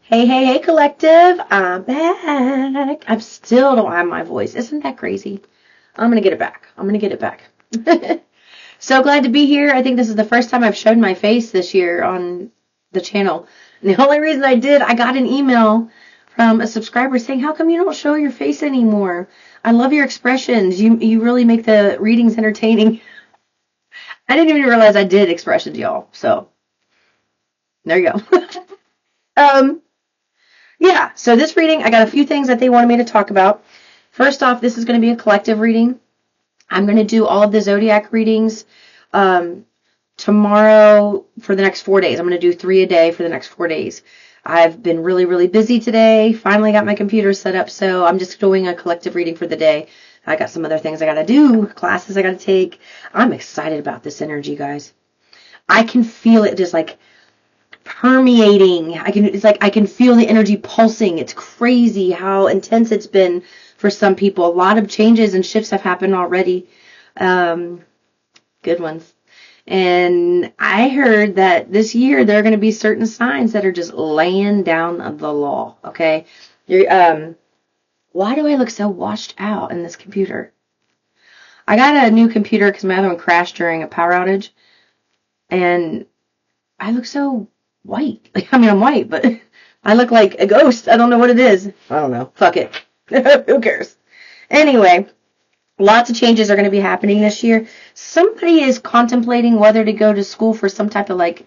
Hey, hey, hey, collective. I'm back. I still don't have my voice. Isn't that crazy? I'm going to get it back. I'm going to get it back. So glad to be here. I think this is the first time I've shown my face this year on the channel. And the only reason I got an email from a subscriber saying, how come you don't show your face anymore? I love your expressions. You really make the readings entertaining. I didn't even realize I did expressions, y'all. So there you go. um, Yeah, so this reading, I got a few things that they wanted me to talk about. First off, this is going to be a collective reading. I'm going to do all of the zodiac readings tomorrow for the next 4 days. I'm going to do 3 a day for the next 4 days. I've been really, really busy today. Finally got my computer set up, so I'm just doing a collective reading for the day. I got some other things I got to do, classes I got to take. I'm excited about this energy, guys. I can feel it just like permeating. It's like I can feel the energy pulsing. It's crazy how intense it's been for some people. A lot of changes and shifts have happened already. Good ones. And I heard that this year there are going to be certain signs that are just laying down the law. Okay. Why do I look so washed out in this computer? I got a new computer because my other one crashed during a power outage. And I look so white. I mean, I'm white, but I look like a ghost. I don't know what it is. I don't know. Fuck it. Who cares? Anyway, lots of changes are going to be happening this year. Somebody is contemplating whether to go to school for some type of like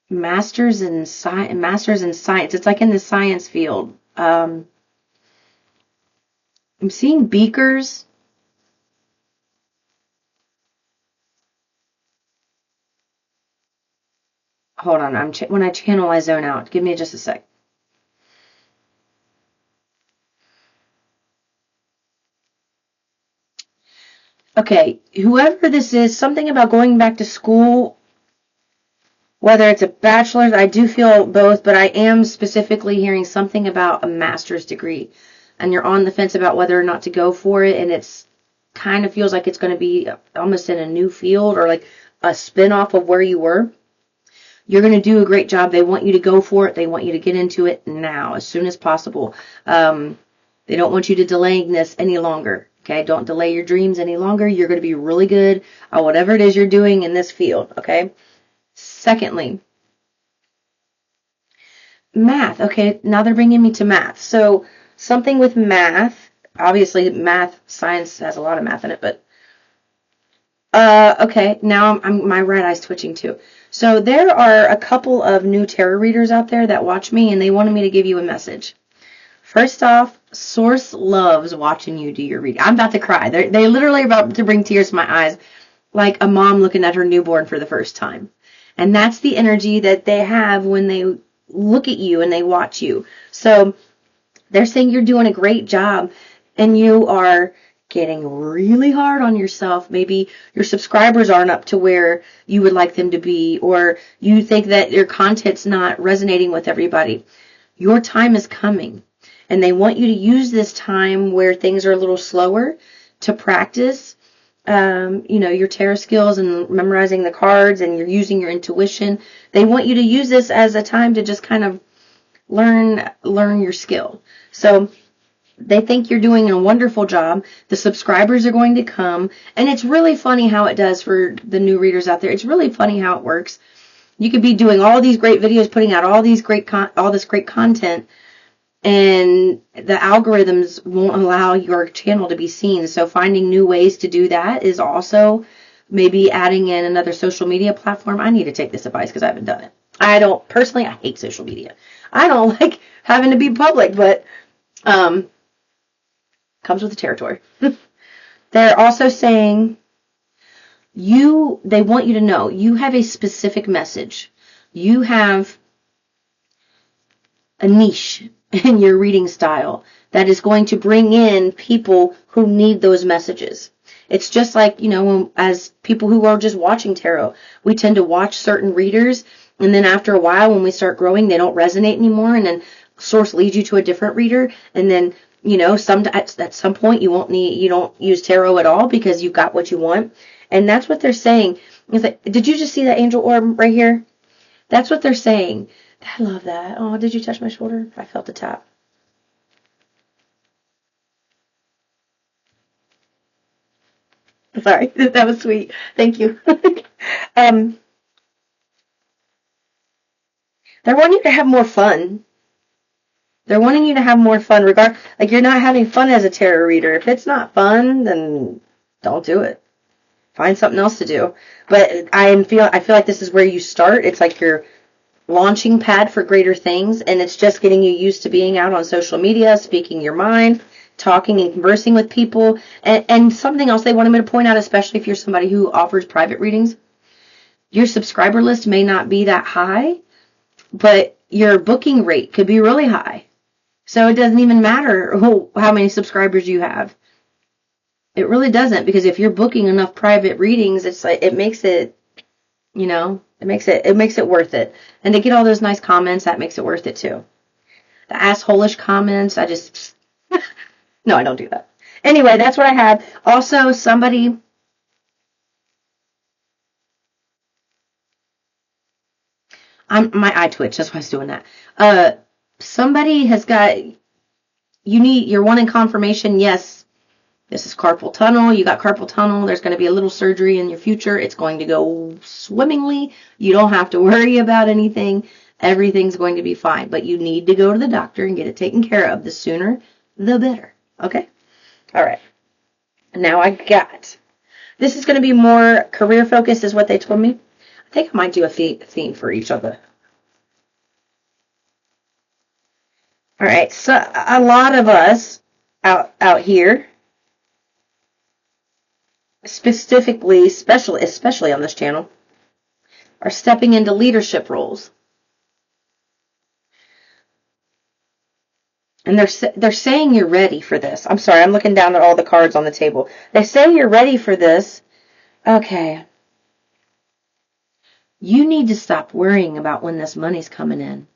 masters in science. It's like in the science field. I'm seeing beakers. Hold on. When I channel, I zone out. Give me just a sec. Okay, whoever this is, something about going back to school, whether it's a bachelor's, I do feel both, but I am specifically hearing something about a master's degree. And you're on the fence about whether or not to go for it, and it's kind of feels like it's going to be almost in a new field or like a spin-off of where you were. You're going to do a great job. They want you to go for it. They want you to get into it now, as soon as possible. They don't want you to delaying this any longer. Okay, don't delay your dreams any longer. You're going to be really good at whatever it is you're doing in this field. Okay. Secondly, math. Okay, now they're bringing me to math. So something with math. Obviously, math, science has a lot of math in it, but okay. Now my right eye's twitching too. So there are a couple of new tarot readers out there that watch me, and they wanted me to give you a message. First off, Source loves watching you do your reading. I'm about to cry. They literally are about to bring tears to my eyes, like a mom looking at her newborn for the first time. And that's the energy that they have when they look at you and they watch you. So they're saying you're doing a great job, and you are getting really hard on yourself. Maybe your subscribers aren't up to where you would like them to be, or you think that your content's not resonating with everybody. Your time is coming. And they want you to use this time where things are a little slower to practice, your tarot skills and memorizing the cards, and you're using your intuition. They want you to use this as a time to just kind of learn your skill. So they think you're doing a wonderful job. The subscribers are going to come. And it's really funny how it does for the new readers out there. It's really funny how it works. You could be doing all these great videos, putting out all this great content, and the algorithms won't allow your channel to be seen. So finding new ways to do that is also maybe adding in another social media platform. I need to take this advice because I haven't done it. I hate social media. I don't like having to be public, but comes with the territory. They're also saying they want you to know you have a specific message. You have a niche in your reading style that is going to bring in people who need those messages. It's just like, as people who are just watching tarot, we tend to watch certain readers, and then after a while, when we start growing, they don't resonate anymore, and then Source leads you to a different reader, and then, at some point, you don't use tarot at all because you got what you want. And that's what they're saying. Is that, did you just see that angel orb right here? That's what they're saying. I love that. Oh, did you touch my shoulder? I felt the tap. Sorry, that was sweet. Thank you. um, they're wanting you to have more fun. They're wanting you to have more fun. Like you're not having fun as a tarot reader. If it's not fun, then don't do it. Find something else to do. But I feel like this is where you start. It's like your launching pad for greater things, and it's just getting you used to being out on social media, speaking your mind, talking and conversing with people. And something else they wanted me to point out, especially if you're somebody who offers private readings, your subscriber list may not be that high, but your booking rate could be really high. So it doesn't even matter how many subscribers you have. It really doesn't, because if you're booking enough private readings, it's like it makes it, it makes it worth it. And to get all those nice comments, that makes it worth it too. The asshole-ish comments, no, I don't do that. Anyway, that's what I had. Also, my eye twitch, that's why I was doing that. Somebody has got, you're wanting confirmation, yes, this is carpal tunnel, you got carpal tunnel, there's going to be a little surgery in your future, it's going to go swimmingly, you don't have to worry about anything, everything's going to be fine, but you need to go to the doctor and get it taken care of. The sooner, the better, okay? All right, now this is going to be more career focused is what they told me. I think I might do a theme for each of the. All right, so a lot of us out here, specifically, especially on this channel, are stepping into leadership roles. And they're saying you're ready for this. I'm sorry, I'm looking down at all the cards on the table. They say you're ready for this. Okay. You need to stop worrying about when this money's coming in,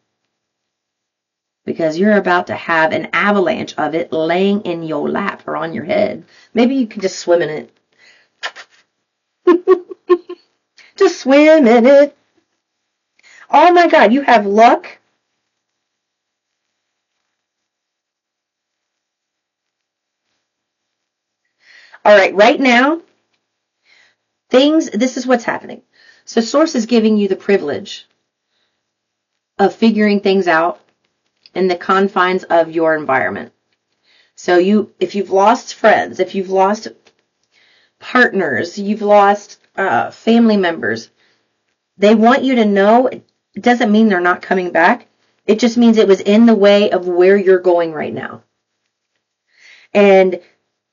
because you're about to have an avalanche of it laying in your lap or on your head. Maybe you could just swim in it. Just swim in it. Oh my God, you have luck. All right, right now, this is what's happening. So Source is giving you the privilege of figuring things out in the confines of your environment. So if you've lost friends, if you've lost partners, you've lost family members, they want you to know it doesn't mean they're not coming back. It just means it was in the way of where you're going right now. And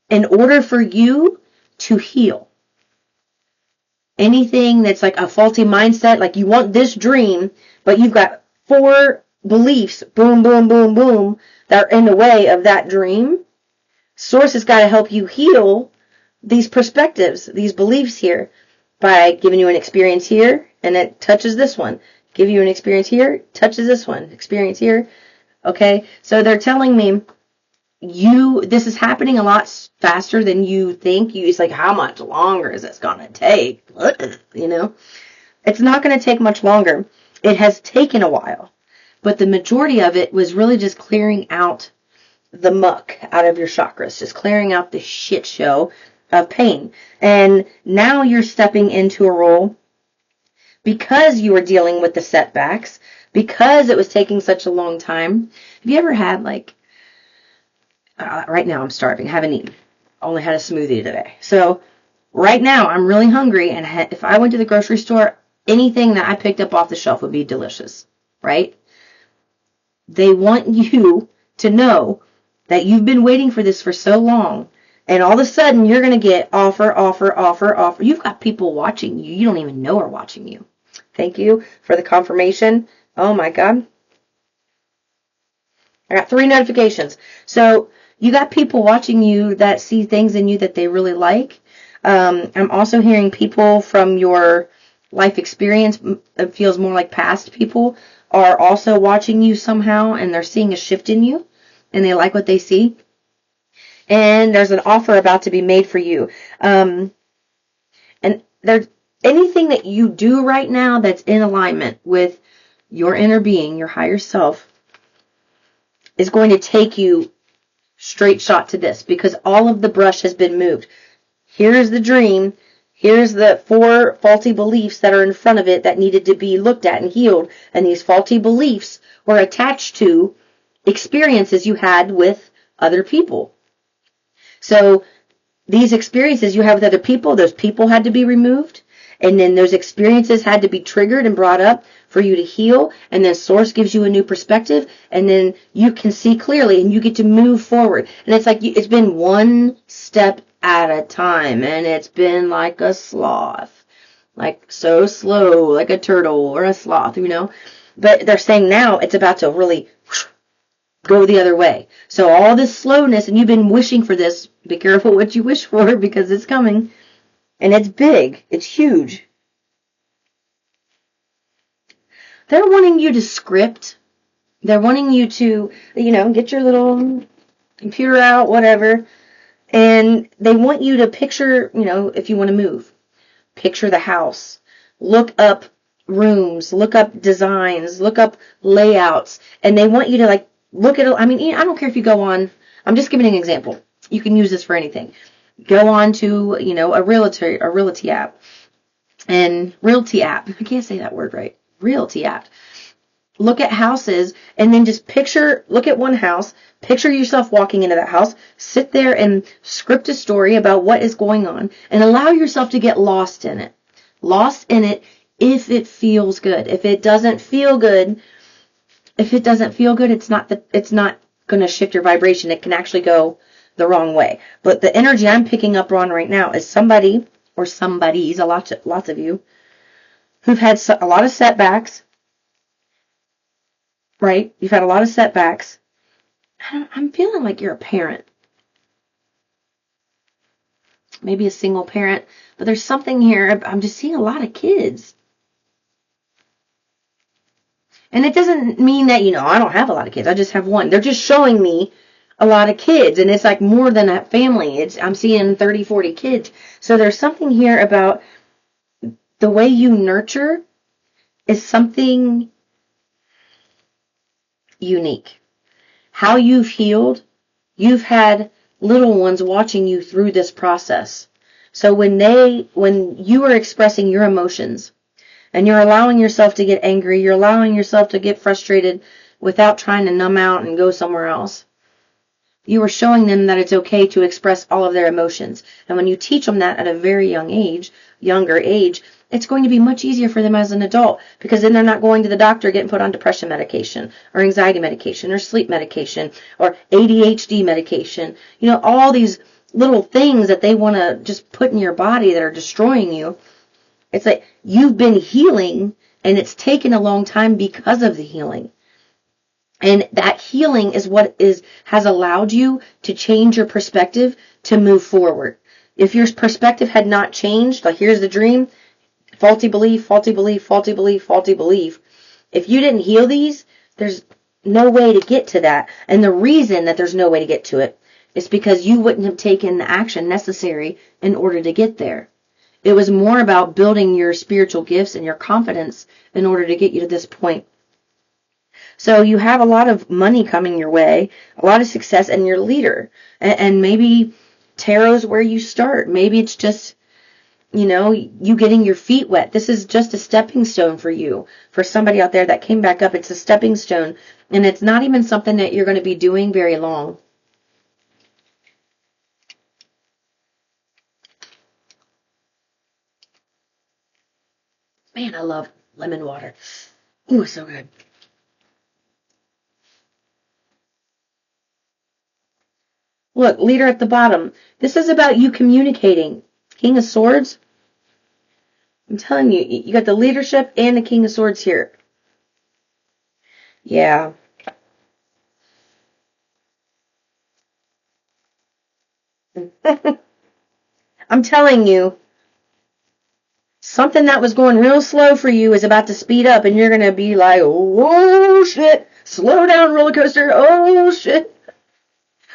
in order for you to heal anything that's like a faulty mindset, like you want this dream, but you've got 4 beliefs, boom, boom, boom, boom, that are in the way of that dream, Source has got to help you heal these perspectives, these beliefs here, by giving you an experience here, and it touches this one. Give you an experience here, touches this one. Experience here. Okay? So they're telling me this is happening a lot faster than you think. It's like, how much longer is this going to take? It's not going to take much longer. It has taken a while. But the majority of it was really just clearing out the muck out of your chakras, just clearing out the shit show of pain. And now you're stepping into a role because you were dealing with the setbacks, because it was taking such a long time. Have you ever had right now I'm starving, haven't eaten, only had a smoothie today. So right now I'm really hungry, and if I went to the grocery store, anything that I picked up off the shelf would be delicious, right? They want you to know that you've been waiting for this for so long, and all of a sudden you're going to get offer. You've got people watching you. You don't even know are watching you. Thank you for the confirmation. Oh my God. I got 3 notifications. So you got people watching you that see things in you that they really like. I'm also hearing people from your life experience. It feels more like past people are also watching you somehow, and they're seeing a shift in you, and they like what they see. And there's an offer about to be made for you. And anything that you do right now that's in alignment with your inner being, your higher self, is going to take you straight shot to this, because all of the brush has been moved. Here's the dream. Here's the 4 faulty beliefs that are in front of it that needed to be looked at and healed. And these faulty beliefs were attached to experiences you had with other people. So these experiences you have with other people, those people had to be removed. And then those experiences had to be triggered and brought up for you to heal. And then Source gives you a new perspective. And then you can see clearly and you get to move forward. And it's like it's been one step at a time. And it's been like a sloth. Like so slow, like a turtle or a sloth, you know. But they're saying now it's about to really go the other way. So all this slowness, and you've been wishing for this. Be careful what you wish for, because it's coming. And it's big. It's huge. They're wanting you to script. They're wanting you to, get your little computer out, whatever. And they want you to picture, if you want to move. Picture the house. Look up rooms. Look up designs. Look up layouts. And they want you to, look at, I don't care if you go on, I'm just giving an example. You can use this for anything. Go on to, a realty app. And realty app. I can't say that word right. Realty app. Look at houses and then just look at one house, picture yourself walking into that house, sit there and script a story about what is going on and allow yourself to get lost in it. Lost in it if it feels good. If it doesn't feel good, it's not going to shift your vibration. It can actually go the wrong way. But the energy I'm picking up on right now is somebody or somebody's, lots of you, who've had a lot of setbacks, right? You've had a lot of setbacks. I'm feeling like you're a parent. Maybe a single parent, but there's something here. I'm just seeing a lot of kids. And it doesn't mean that, I don't have a lot of kids. I just have one. They're just showing me a lot of kids, and it's like more than a family. I'm seeing 30, 40 kids. So there's something here about the way you nurture is something unique. How you've healed, you've had little ones watching you through this process. So when you are expressing your emotions and you're allowing yourself to get angry, you're allowing yourself to get frustrated without trying to numb out and go somewhere else, you are showing them that it's okay to express all of their emotions. And when you teach them that at a very younger age, it's going to be much easier for them as an adult, because then they're not going to the doctor getting put on depression medication or anxiety medication or sleep medication or ADHD medication. All these little things that they want to just put in your body that are destroying you. It's like you've been healing, and it's taken a long time because of the healing. And that healing is what has allowed you to change your perspective to move forward. If your perspective had not changed, like here's the dream, faulty belief, faulty belief, faulty belief, faulty belief. If you didn't heal these, there's no way to get to that. And the reason that there's no way to get to it is because you wouldn't have taken the action necessary in order to get there. It was more about building your spiritual gifts and your confidence in order to get you to this point. So you have a lot of money coming your way, a lot of success, and you're a leader. And maybe tarot's where you start. Maybe it's just, you getting your feet wet. This is just a stepping stone for you. For somebody out there that came back up, it's a stepping stone. And it's not even something that you're going to be doing very long. Man, I love lemon water. Ooh, so good. Look, leader at the bottom. This is about you communicating. King of Swords. I'm telling you, you got the leadership and the King of Swords here. Yeah. I'm telling you, something that was going real slow for you is about to speed up, and you're going to be like, oh, shit. Slow down, roller coaster. Oh, shit.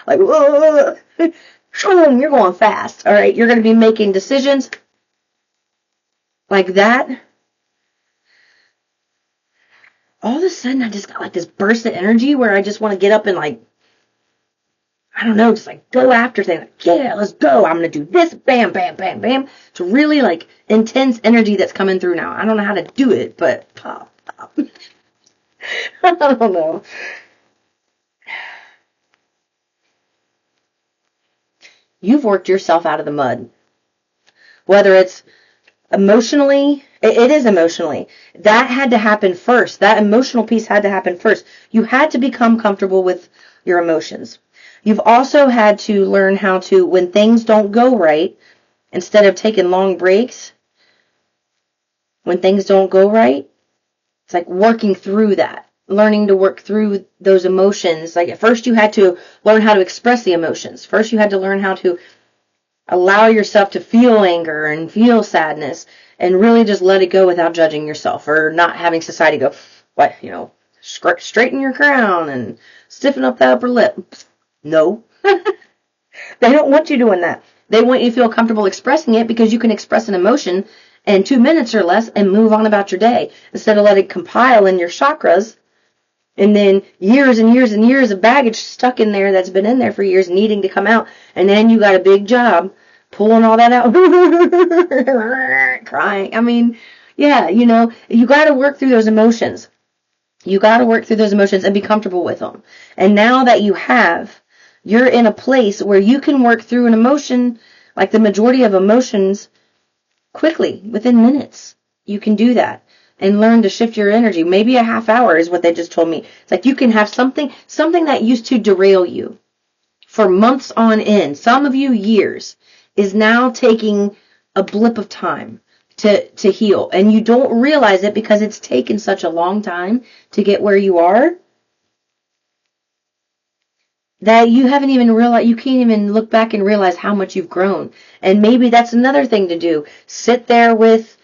Like, whoa. You're going fast. All right. You're going to be making decisions. like that, all of a sudden I just got like this burst of energy where I just want to get up and like, I don't know, just like go after things. Like, yeah, let's go. I'm going to do this. Bam, bam, bam, bam. It's really like intense energy that's coming through now. I don't know how to do it, but pop, pop. I don't know. You've worked yourself out of the mud. Whether it's emotionally, it is emotionally. That had to happen first. That emotional piece had to happen first. You had to become comfortable with your emotions. You've also had to learn how to, when things don't go right, instead of taking long breaks, when things don't go right, it's like working through that, learning to work through those emotions. Like at first you had to learn how to express the emotions. First you had to learn how to allow yourself to feel anger and feel sadness and really just let it go without judging yourself or not having society go, what, straighten your crown and stiffen up that upper lip. No. They don't want you doing that. They want you to feel comfortable expressing it because you can express an emotion in 2 minutes or less and move on about your day instead of letting it compile in your chakras and then years and years and years of baggage stuck in there that's been in there for years needing to come out. And then you got a big job pulling all that out, crying. I mean, yeah, you got to work through those emotions. You got to work through those emotions and be comfortable with them. And now that you have, you're in a place where you can work through an emotion, like the majority of emotions, quickly, within minutes. You can do that and learn to shift your energy. Maybe a half hour is what they just told me. It's like you can have something that used to derail you for months on end, some of you years, is now taking a blip of time to heal. And you don't realize it because it's taken such a long time to get where you are that you haven't even realized, you can't even look back and realize how much you've grown. And maybe that's another thing to do. Sit there with,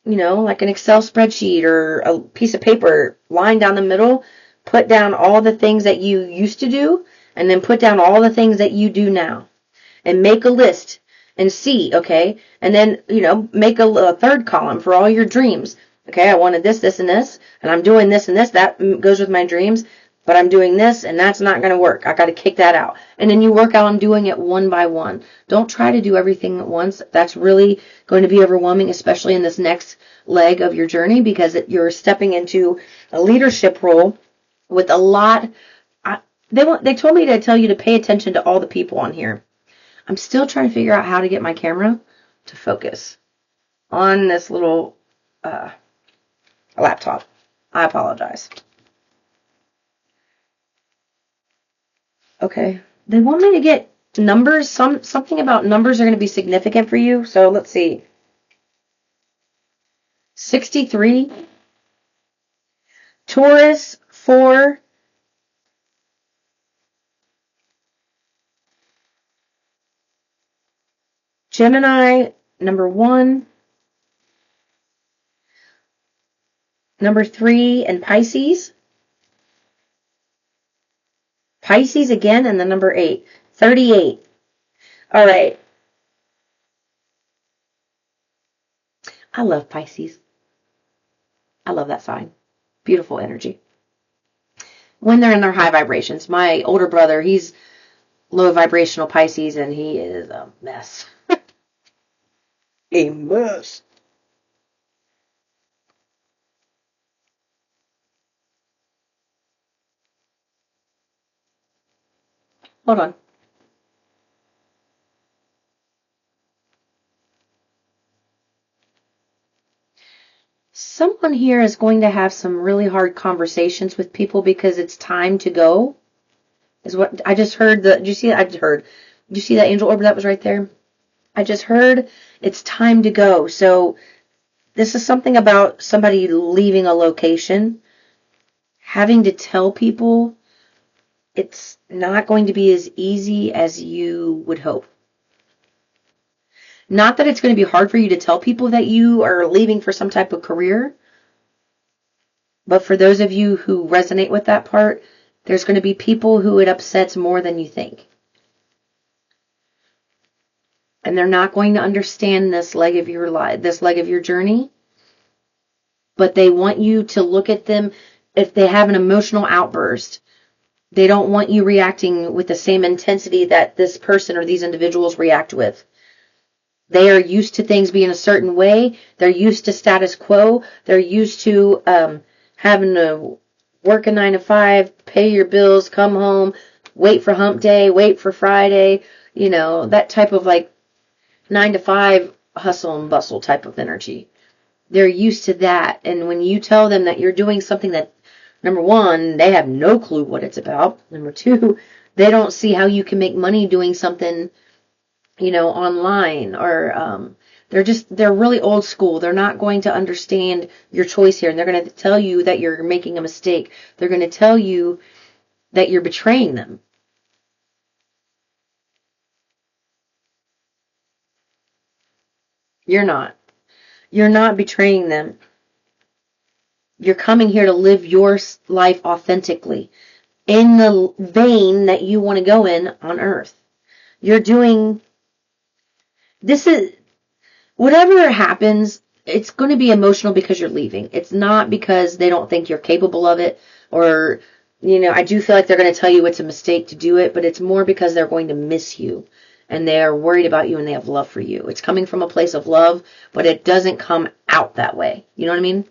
like an Excel spreadsheet or a piece of paper, line down the middle, put down all the things that you used to do, and then put down all the things that you do now. And make a list and see, okay? And then, make a third column for all your dreams. Okay, I wanted this, this, and this, and I'm doing this and this. That goes with my dreams, but I'm doing this, and that's not going to work. I got to kick that out. And then you work out on doing it one by one. Don't try to do everything at once. That's really going to be overwhelming, especially in this next leg of your journey, because you're stepping into a leadership role with a lot. They told me to tell you to pay attention to all the people on here. I'm still trying to figure out how to get my camera to focus on this little laptop. I apologize. Okay. They want me to get numbers. Something about numbers are going to be significant for you. So let's see. 63. Taurus, 4. Gemini, number 1. Number 3, and Pisces. Pisces again, and the number 8. 38. All right. I love Pisces. I love that sign. Beautiful energy. When they're in their high vibrations. My older brother, he's low vibrational Pisces, and he is a mess. A mess. Hold on. Someone here is going to have some really hard conversations with people because it's time to go. Is what I just heard. Did you see that? Did you see that angel orb that was right there? I just heard it's time to go. So this is something about somebody leaving a location, having to tell people it's not going to be as easy as you would hope. Not that it's going to be hard for you to tell people that you are leaving for some type of career, but for those of you who resonate with that part, there's going to be people who it upsets more than you think. and they're not going to understand this leg of your life, this leg of your journey, but they want you to look at them. If they have an emotional outburst, they don't want you reacting with the same intensity that this person or these individuals react with. They are used to things being a certain way. They're used to status quo. They're used to having to work a 9 to 5, pay your bills, come home, wait for hump day, wait for Friday, that type of like 9 to 5 hustle and bustle type of energy. They're used to that. And when you tell them that you're doing something that, number one, they have no clue what it's about. Number two, they don't see how you can make money doing something, online, or they're really old school. They're not going to understand your choice here. And they're going to tell you that you're making a mistake. They're going to tell you that you're betraying them. You're not. You're not betraying them. You're coming here to live your life authentically in the vein that you want to go in on earth. You're doing this is whatever happens, it's going to be emotional because you're leaving. It's not because they don't think you're capable of it, or I do feel like they're going to tell you it's a mistake to do it, but it's more because they're going to miss you and they are worried about you and they have love for you. It's coming from a place of love, but it doesn't come out that way. You know what I mean?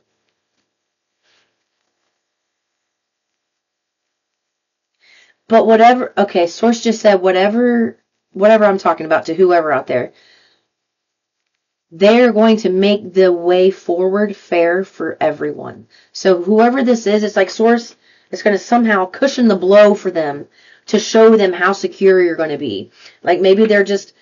But whatever, okay, Source just said whatever I'm talking about to whoever out there, they're going to make the way forward fair for everyone. So whoever this is, it's like Source is going to somehow cushion the blow for them to show them how secure you're going to be. Like maybe they're just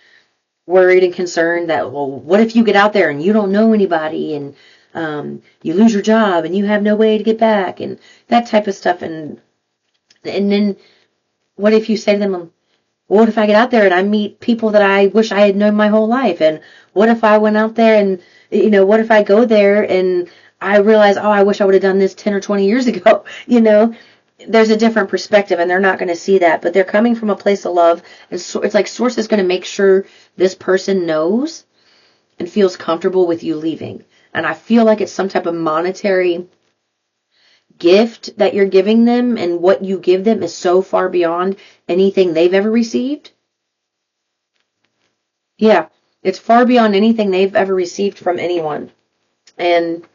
worried and concerned that, well, what if you get out there and you don't know anybody and you lose your job and you have no way to get back and that type of stuff. And then what if you say to them, what if I get out there and I meet people that I wish I had known my whole life? And what if I went out there and, what if I go there and I realize, oh, I wish I would have done this 10 or 20 years ago? There's a different perspective and they're not going to see that, but they're coming from a place of love. And so it's like Source is going to make sure this person knows and feels comfortable with you leaving. And I feel like it's some type of monetary gift that you're giving them, and what you give them is so far beyond anything they've ever received. Yeah, it's far beyond anything they've ever received from anyone. And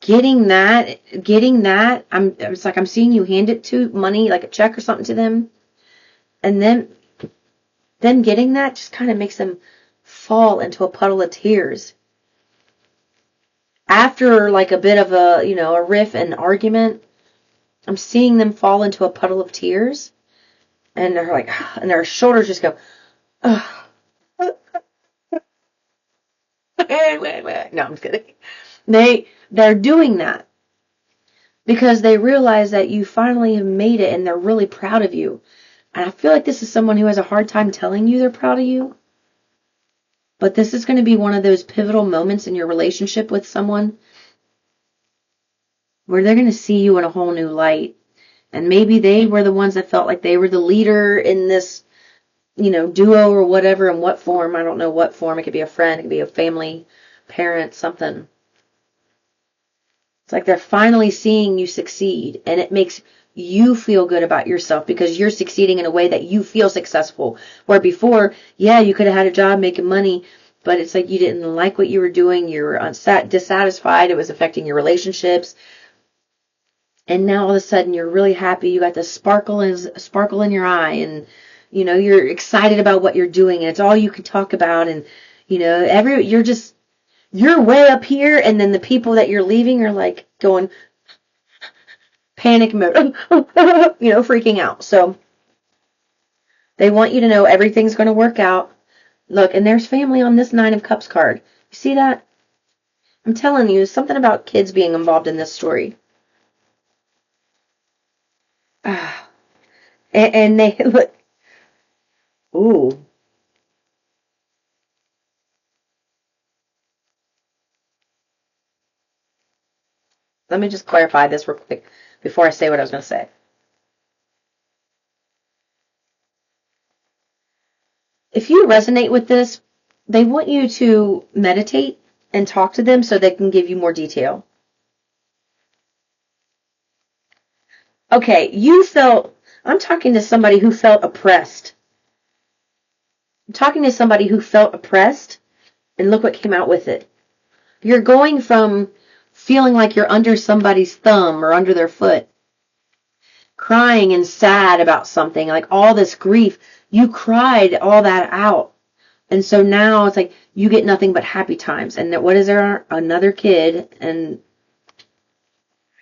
getting that, it's like I'm seeing you hand it to money, like a check or something to them, and then getting that just kind of makes them fall into a puddle of tears. After like a bit of a riff and argument, I'm seeing them fall into a puddle of tears, and they're like, and their shoulders just go, ugh. No, I'm just kidding. They're doing that because they realize that you finally have made it and they're really proud of you. And I feel like this is someone who has a hard time telling you they're proud of you. But this is going to be one of those pivotal moments in your relationship with someone where they're going to see you in a whole new light. And maybe they were the ones that felt like they were the leader in this, duo or whatever, in what form. I don't know what form. It could be a friend, it could be a family, parent, something. It's like they're finally seeing you succeed, and it makes you feel good about yourself because you're succeeding in a way that you feel successful. Where before, yeah, you could have had a job making money, but it's like you didn't like what you were doing. You were dissatisfied. It was affecting your relationships. And now all of a sudden you're really happy. You got the sparkle in your eye, and you're excited about what you're doing, and it's all you can talk about. And you're way up here, and then the people that you're leaving are like going panic mode, freaking out. So they want you to know everything's going to work out. Look, and there's family on this Nine of Cups card. You see that? I'm telling you, something about kids being involved in this story. And they look, ooh. Let me just clarify this real quick before I say what I was going to say. resonate with this, they want you to meditate and talk to them so they can give you more detail. Okay, I'm talking to somebody who felt oppressed. I'm talking to somebody who felt oppressed, and look what came out with it. You're going from feeling like you're under somebody's thumb or under their foot, crying and sad about something, like all this grief. You cried all that out. And so now it's like you get nothing but happy times. And what is there? Another kid. And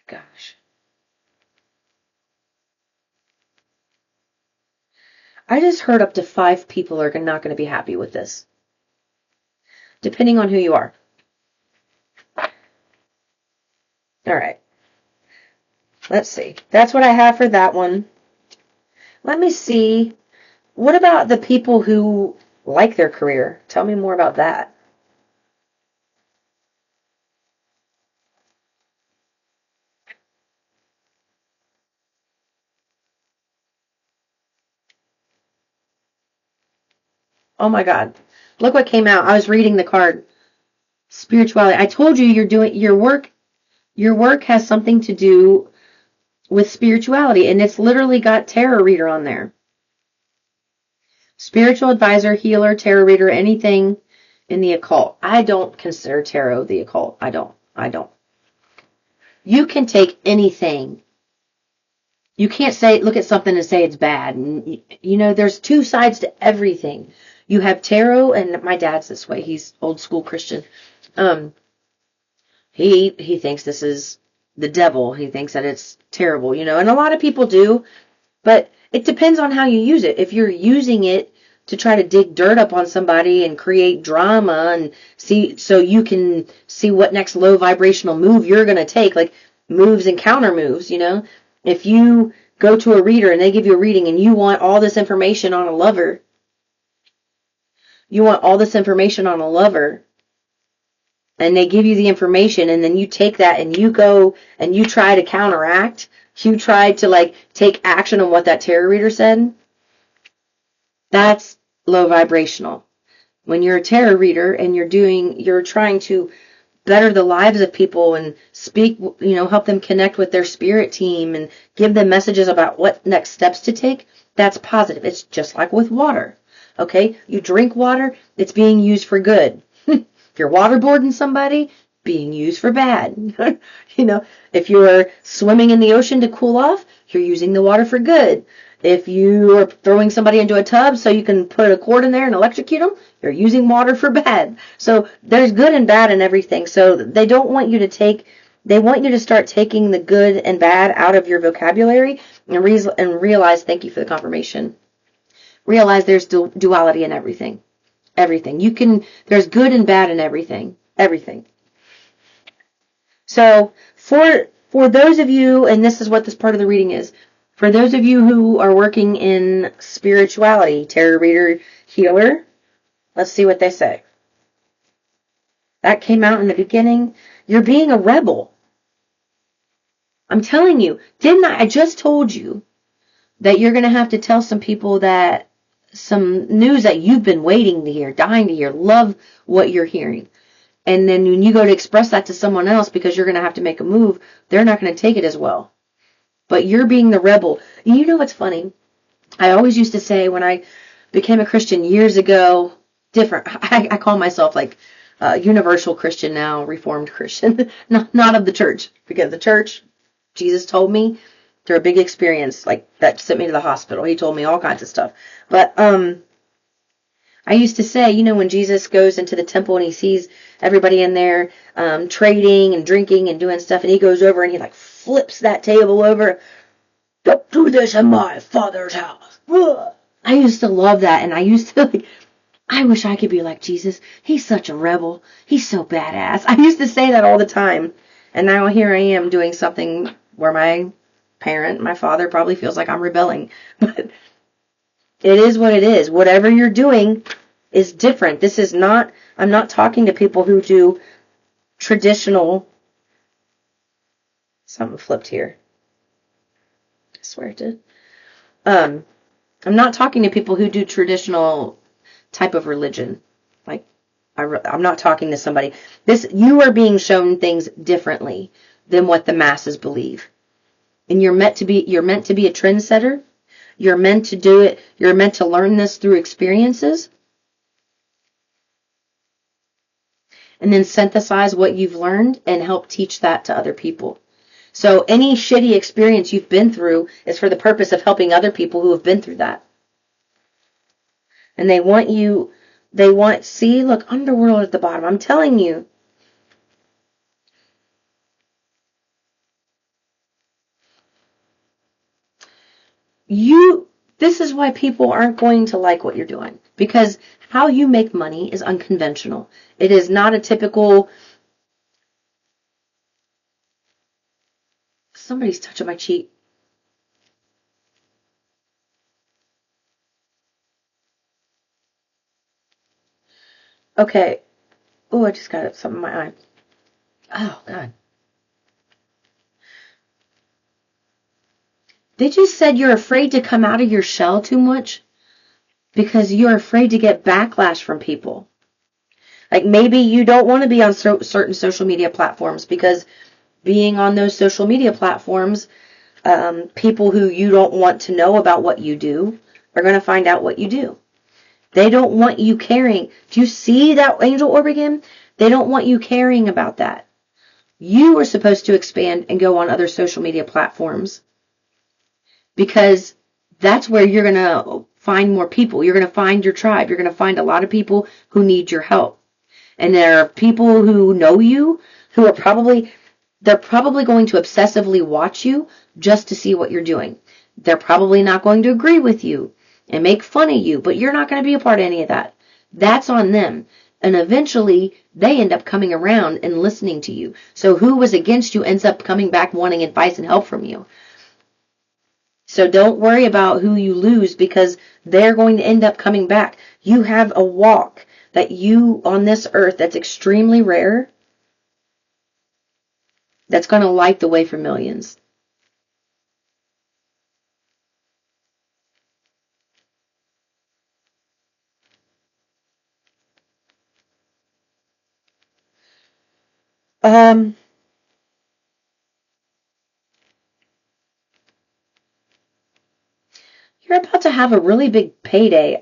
gosh. I just heard up to 5 people are not going to be happy with this, depending on who you are. All right. Let's see. That's what I have for that one. Let me see. What about the people who like their career? Tell me more about that. Oh my God. Look what came out. I was reading the card. Spirituality. I told you you're doing your work. Your work has something to do with spirituality, and it's literally got tarot reader on there. Spiritual advisor, healer, tarot reader, anything in the occult. I don't consider tarot the occult. I don't. You can take anything. You can't look at something and say it's bad. And, there's 2 sides to everything. You have tarot, and my dad's this way. He's old school Christian. He thinks this is the devil. He thinks that it's terrible, and a lot of people do, but it depends on how you use it. If you're using it to try to dig dirt up on somebody and create drama and so you can see what next low vibrational move you're going to take, like moves and counter moves, if you go to a reader and they give you a reading and you want all this information on a lover, and they give you the information, and then you take that and you go and you try to counteract. You try to take action on what that tarot reader said. That's low vibrational. When you're a tarot reader and you're trying to better the lives of people and speak, help them connect with their spirit team and give them messages about what next steps to take, that's positive. It's just like with water. Okay? You drink water, it's being used for good. If you're waterboarding somebody, being used for bad. If you're swimming in the ocean to cool off, you're using the water for good. If you are throwing somebody into a tub so you can put a cord in there and electrocute them, you're using water for bad. So there's good and bad in everything. So they want you to start taking the good and bad out of your vocabulary and realize, thank you for the confirmation, realize there's duality in everything. Everything. There's good and bad in everything. Everything. So for those of you, and this is what this part of the reading is, for those of you who are working in spirituality, tarot reader, healer, let's see what they say. That came out in the beginning. You're being a rebel. I'm telling you, didn't I? I just told you that you're going to have to tell some people that some news that you've been waiting to hear, dying to hear, love what you're hearing. And then when you go to express that to someone else because you're going to have to make a move, they're not going to take it as well. But you're being the rebel. You know what's funny? I always used to say when I became a Christian years ago, different. I call myself universal Christian now, Reformed Christian, not of the church, because the church, Jesus told me, through a big experience that sent me to the hospital. He told me all kinds of stuff. But I used to say, when Jesus goes into the temple and he sees everybody in there trading and drinking and doing stuff, and he goes over and he flips that table over. Don't do this in my Father's house. Ugh. I used to love that, and I used to I wish I could be like Jesus. He's such a rebel. He's so badass. I used to say that all the time, and now here I am doing something where my father probably feels like I'm rebelling, but it is what it is. Whatever you're doing is different. I'm not talking to people who do traditional. Something flipped here. I swear it did. I'm not talking to people who do traditional type of religion. Like, I'm not talking to somebody. You are being shown things differently than what the masses believe. And you're meant to be a trendsetter. You're meant to do it. You're meant to learn this through experiences. And then synthesize what you've learned and help teach that to other people. So any shitty experience you've been through is for the purpose of helping other people who have been through that. And see, look, underworld at the bottom. I'm telling you. This is why people aren't going to like what you're doing. Because how you make money is unconventional. It is not a typical... Somebody's touching my cheek. Okay. Oh, I just got something in my eye. Oh, God. They just said you're afraid to come out of your shell too much because you're afraid to get backlash from people. Like maybe you don't want to be on certain social media platforms because being on those social media platforms, people who you don't want to know about what you do are going to find out what you do. They don't want you caring. Do you see that angel orb again? They don't want you caring about that. You are supposed to expand and go on other social media platforms because that's where you're going to find more people. You're going to find your tribe. You're going to find a lot of people who need your help. And there are people who know you who are they're probably going to obsessively watch you just to see what you're doing. They're probably not going to agree with you and make fun of you, but you're not going to be a part of any of that. That's on them. And eventually, they end up coming around and listening to you. So who was against you ends up coming back wanting advice and help from you. So don't worry about who you lose because they're going to end up coming back. You have a walk that you on this earth that's extremely rare, that's going to light the way for millions. You're about to have a really big payday.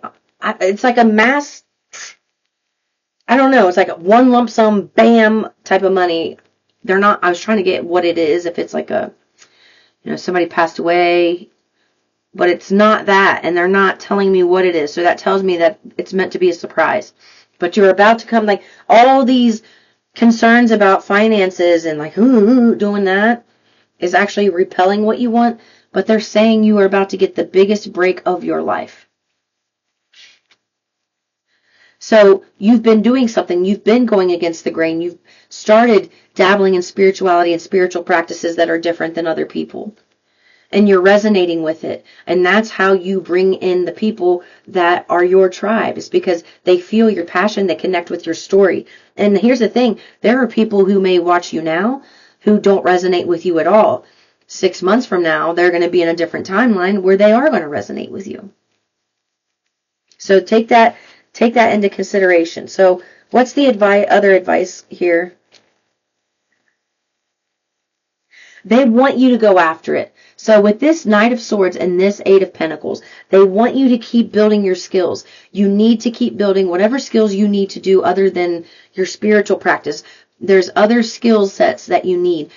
It's like a mass, I don't know, it's like a one lump sum, bam, type of money. I was trying to get what it is, if it's like somebody passed away, but it's not that, and they're not telling me what it is. So that tells me that it's meant to be a surprise. But you're about to come, like, all these concerns about finances and, like, doing that is actually repelling what you want, but they're saying you are about to get the biggest break of your life. So you've been doing something. You've been going against the grain. You've started dabbling in spirituality and spiritual practices that are different than other people. And you're resonating with it. And that's how you bring in the people that are your tribe. It's because they feel your passion, they connect with your story. And here's the thing. There are people who may watch you now who don't resonate with you at all. 6 months from now, they're going to be in a different timeline where they are going to resonate with you. So take that into consideration. So what's the other advice here? They want you to go after it. So with this Knight of Swords and this Eight of Pentacles, they want you to keep building your skills. You need to keep building whatever skills you need to do other than your spiritual practice. There's other skill sets that you need.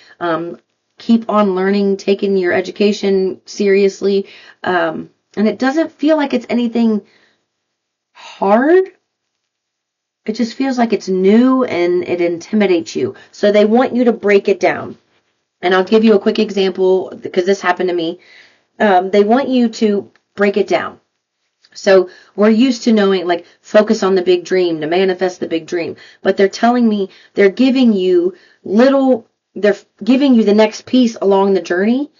Keep on learning, taking your education seriously. And it doesn't feel like it's anything hard. It just feels like it's new and it intimidates you. So they want you to break it down. And I'll give you a quick example because this happened to me. They want you to break it down. So we're used to knowing, like, focus on the big dream, to manifest the big dream. But they're telling me they're giving you the next piece along the journey.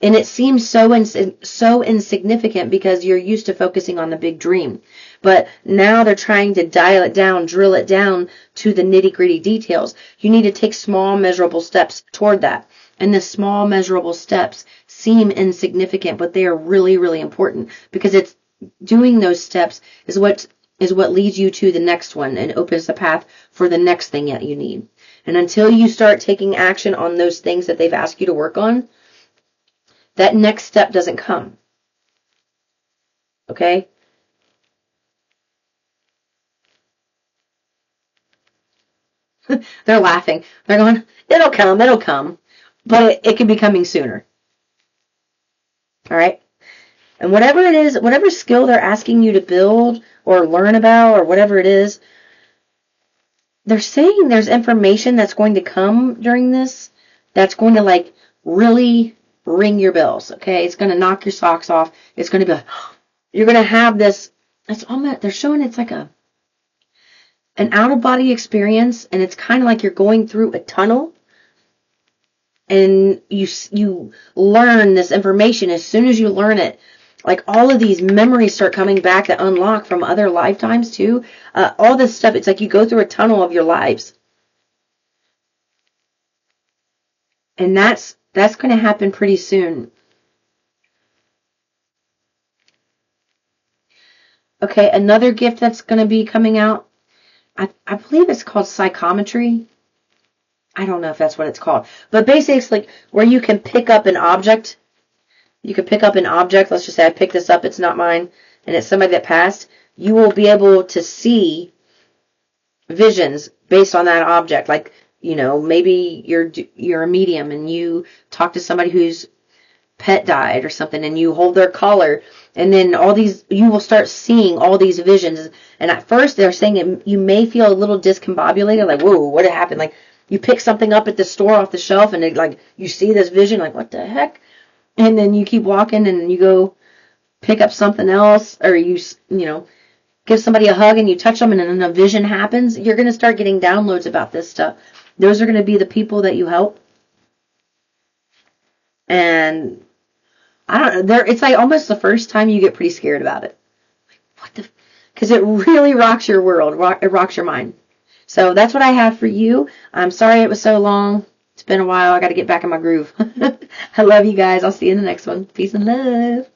And it seems so insignificant because you're used to focusing on the big dream. But now they're trying to dial it down, drill it down to the nitty-gritty details. You need to take small, measurable steps toward that. And the small, measurable steps seem insignificant, but they are really, really important because it's doing those steps is what's is what leads you to the next one and opens the path for the next thing that you need. And until you start taking action on those things that they've asked you to work on, that next step doesn't come. Okay? They're laughing. They're going, it'll come, it'll come. But it can be coming sooner. All right? And whatever it is, whatever skill they're asking you to build or learn about or whatever it is, they're saying there's information that's going to come during this that's going to like really ring your bells. Okay? It's going to knock your socks off. It's going to be like, you're going to have this, it's almost, they're showing it's like an out-of-body experience, and it's kind of like you're going through a tunnel, and you learn this information. As soon as you learn it, like all of these memories start coming back that unlock from other lifetimes too. All this stuff, it's like you go through a tunnel of your lives. And that's going to happen pretty soon. Okay, another gift that's going to be coming out, I believe it's called psychometry. I don't know if that's what it's called. But basically it's like where you can pick up an object. You can pick up an object. Let's just say I picked this up. It's not mine. And it's somebody that passed. You will be able to see visions based on that object. Like, you know, maybe you're a medium and you talk to somebody whose pet died or something, and you hold their collar, and then you will start seeing all these visions. And at first they're saying you may feel a little discombobulated, like, whoa, what happened? Like you pick something up at the store off the shelf, and like you see this vision, like, what the heck? And then you keep walking, and you go pick up something else, or you know, give somebody a hug, and you touch them, and then a vision happens. You're going to start getting downloads about this stuff. Those are going to be the people that you help. And I don't know, it's like almost the first time you get pretty scared about it. Like, what the? Because it really rocks your world. It rocks your mind. So that's what I have for you. I'm sorry it was so long. It's been a while. I got to get back in my groove. I love you guys. I'll see you in the next one. Peace and love.